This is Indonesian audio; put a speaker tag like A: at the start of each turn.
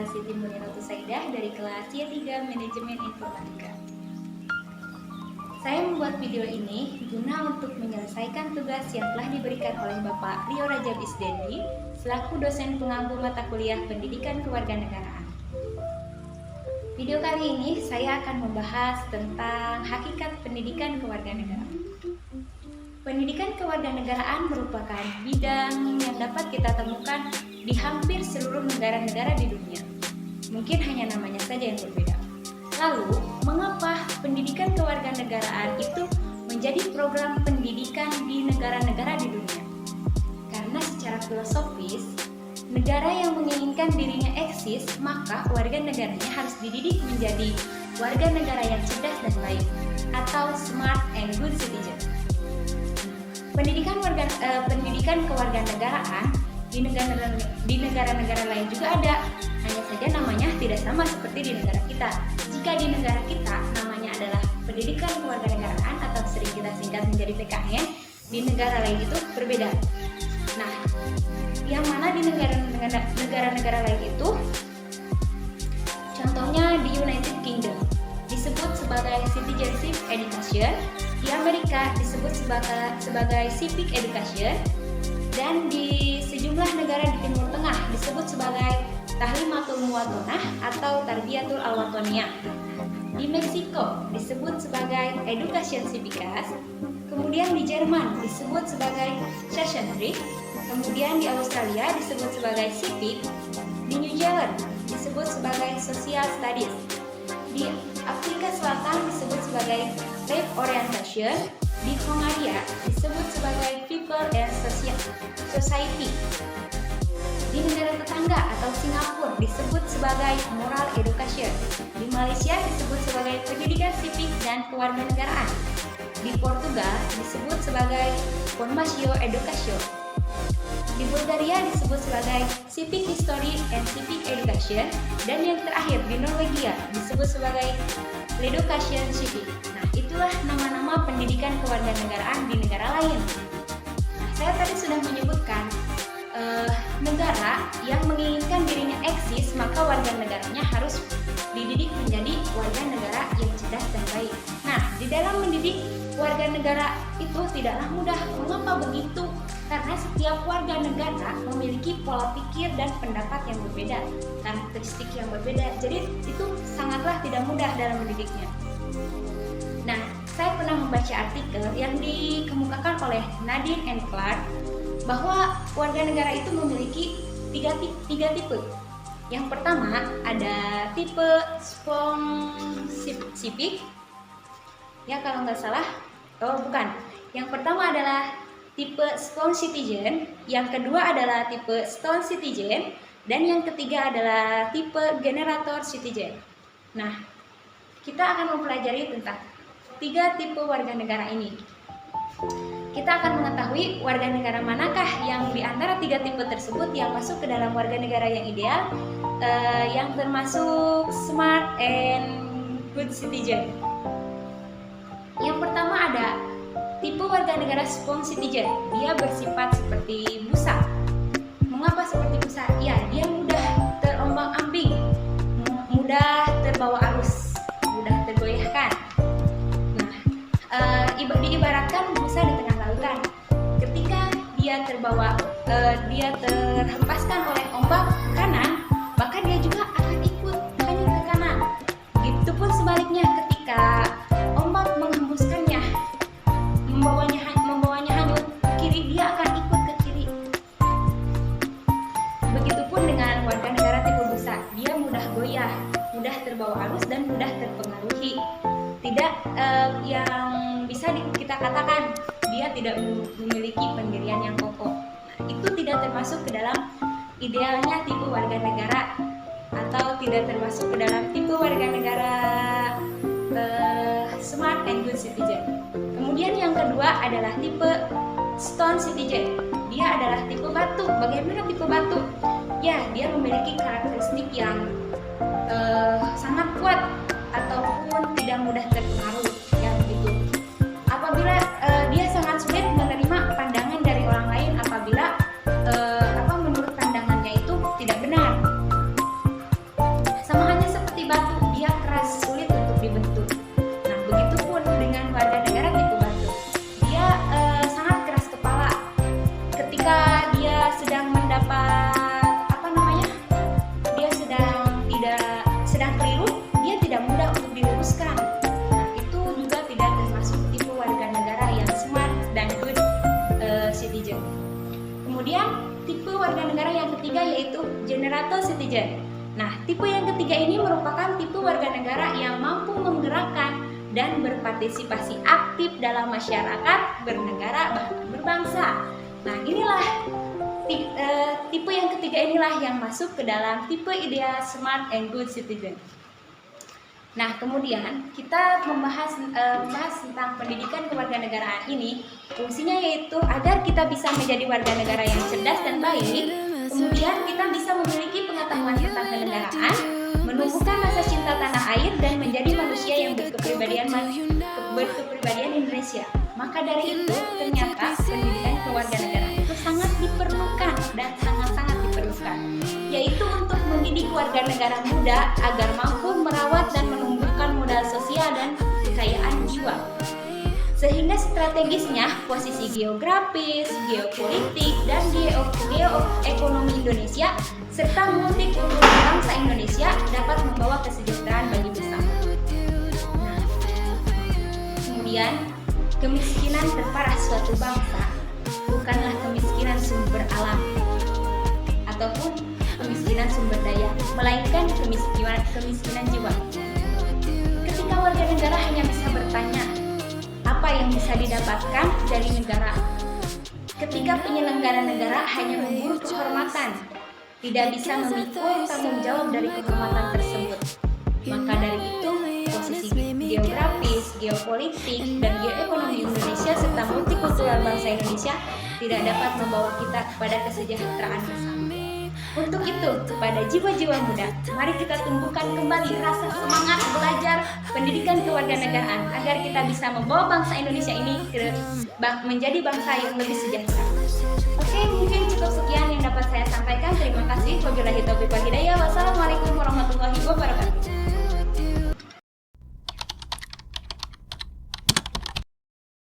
A: Siti Muniratu Saidah dari kelas C3 Manajemen Informatika. Saya membuat video ini guna untuk menyelesaikan tugas yang telah diberikan oleh Bapak Rio Rajab Isdendi selaku dosen pengampu mata kuliah Pendidikan Kewarganegaraan. Video kali ini saya akan membahas tentang hakikat pendidikan kewarganegaraan. Pendidikan kewarganegaraan merupakan bidang yang dapat kita temukan di hampir seluruh negara-negara di dunia. Mungkin hanya namanya saja yang berbeda. Lalu, mengapa pendidikan kewarganegaraan itu menjadi program pendidikan di negara-negara di dunia? Karena secara filosofis, negara yang menginginkan dirinya eksis, maka warga negaranya harus dididik menjadi warga negara yang cerdas dan baik, atau smart and good citizen. Pendidikan kewarganegaraan di negara-negara lain juga ada, hanya saja namanya tidak sama seperti di negara kita. Jika di negara kita namanya adalah pendidikan kewarganegaraan atau sering kita singkat menjadi PKN, di negara lain itu berbeda. Nah, yang mana di negara-negara lain itu, contohnya di United Kingdom disebut sebagai citizenship education, di Amerika disebut sebagai civic education, dan di sejumlah negara di Timur Tengah disebut sebagai tahlimatul muwatonah atau tarbiyatul al-watoniyah. Di Meksiko disebut sebagai education cívicas, kemudian di Jerman disebut sebagai Sachsenrecht, kemudian di Australia disebut sebagai civic, di New Zealand disebut sebagai social studies, di Afrika Selatan disebut sebagai life orientation, di Hongaria disebut sebagai people and society, di negara tetangga atau Singapura disebut sebagai moral education, di Malaysia disebut sebagai pendidikan sipik dan kewarganegaraan, di Portugal disebut sebagai formació education, di Bulgaria disebut sebagai civic history and civic education, dan yang terakhir di Norwegia disebut sebagai l'education civic. Nah, itulah nama-nama pendidikan kewarganegaraan di negara lain. Nah, saya tadi sudah menyebutkan negara yang menginginkan dirinya eksis, maka warga negaranya harus dididik menjadi warga negara yang cerdas dan baik. Nah, di dalam mendidik warga negara itu tidaklah mudah. Mengapa begitu? Karena setiap warga negara memiliki pola pikir dan pendapat yang berbeda, karakteristik yang berbeda. Jadi itu sangatlah tidak mudah dalam mendidiknya. Nah, saya pernah membaca artikel yang dikemukakan oleh Nadine and Clark bahwa warga negara itu memiliki tiga tipe. Yang pertama ada tipe civic, ya kalau nggak salah, Yang pertama adalah tipe stone citizen, yang kedua adalah tipe stone citizen, dan yang ketiga adalah tipe generator citizen. Nah, kita akan mempelajari tentang tiga tipe warga negara ini. Kita akan mengetahui warga negara manakah yang di antara tiga tipe tersebut yang masuk ke dalam warga negara yang ideal, yang termasuk smart and good citizen. Yang pertama ada tipe warga negara stone citizen. Dia bersifat seperti busa. Mengapa seperti busa? Ya, dia mudah terombang-ambing, mudah terbawa arus, mudah tergoyahkan. Nah, diibaratkan busa di tengah lautan. Ketika dia terhempaskan oleh ombak ke kanan, maka dia juga akan ikut hanyut ke kanan. Begitupun sebaliknya, ketika ombak menghembuskannya, membawanya hanyut ke kiri, dia akan ikut ke kiri. Begitupun dengan warga negara tipe busa, dia mudah goyah, mudah terbawa arus, dan mudah terpengaruhi. Tidak yang bisa kita katakan dia tidak memiliki pendirian yang kokoh. Nah, itu tidak termasuk ke dalam idealnya tipe warga negara, atau tidak termasuk ke dalam tipe warga negara smart and good citizen. Kemudian yang kedua adalah tipe stone citizen. Dia adalah tipe batu. Bagaimana tipe batu? Ya, dia memiliki karakteristik yang sangat kuat ataupun tidak mudah terpengaruh, yang begitu. Apabila dia sangat sulit menerima pandangan dari orang lain apabila menurut pandangannya itu tidak benar. citizen. Nah, tipe yang ketiga ini merupakan tipe warga negara yang mampu menggerakkan dan berpartisipasi aktif dalam masyarakat, bernegara, bahkan berbangsa. Nah, inilah tipe yang ketiga inilah yang masuk ke dalam tipe ideal smart and good citizen. Nah, kemudian kita membahas tentang pendidikan kewarganegaraan ini. Fungsinya yaitu agar kita bisa menjadi warga negara yang cerdas dan baik. Kemudian kita bisa memiliki pengetahuan tentang kenegaraan, menumbuhkan rasa cinta tanah air, dan menjadi manusia yang berkepribadian Indonesia. Maka dari itu, ternyata pendidikan kewarganegaraan itu sangat diperlukan dan sangat-sangat diperlukan, yaitu untuk mendidik warga negara muda agar mampu merawat dan menumbuhkan modal sosial dan kekayaan jiwa. Sehingga strategisnya posisi geografis, geopolitik, dan geoekonomi Indonesia serta multikultural bangsa Indonesia dapat membawa kesejahteraan bagi bersama. Nah, kemudian kemiskinan terparah suatu bangsa bukanlah kemiskinan sumber alam ataupun kemiskinan sumber daya, melainkan kemiskinan jiwa. Ketika warga negara hanya bisa bertanya apa yang bisa didapatkan dari negara, ketika penyelenggara negara hanya memburu kehormatan, tidak bisa memikul tanggung jawab dari kehormatan tersebut, maka dari itu posisi geografis, geopolitik, dan geoekonomi Indonesia serta multikultural bangsa Indonesia tidak dapat membawa kita kepada kesejahteraan bersama. Untuk itu, kepada jiwa-jiwa muda, mari kita tumbuhkan kembali rasa semangat belajar pendidikan kewarganegaraan agar kita bisa membawa bangsa Indonesia ini menjadi bangsa yang lebih sejahtera. Oke, mungkin cukup sekian yang dapat saya sampaikan. Terima kasih. Wabillahi taufiq wal hidayah. Wassalamualaikum warahmatullahi wabarakatuh.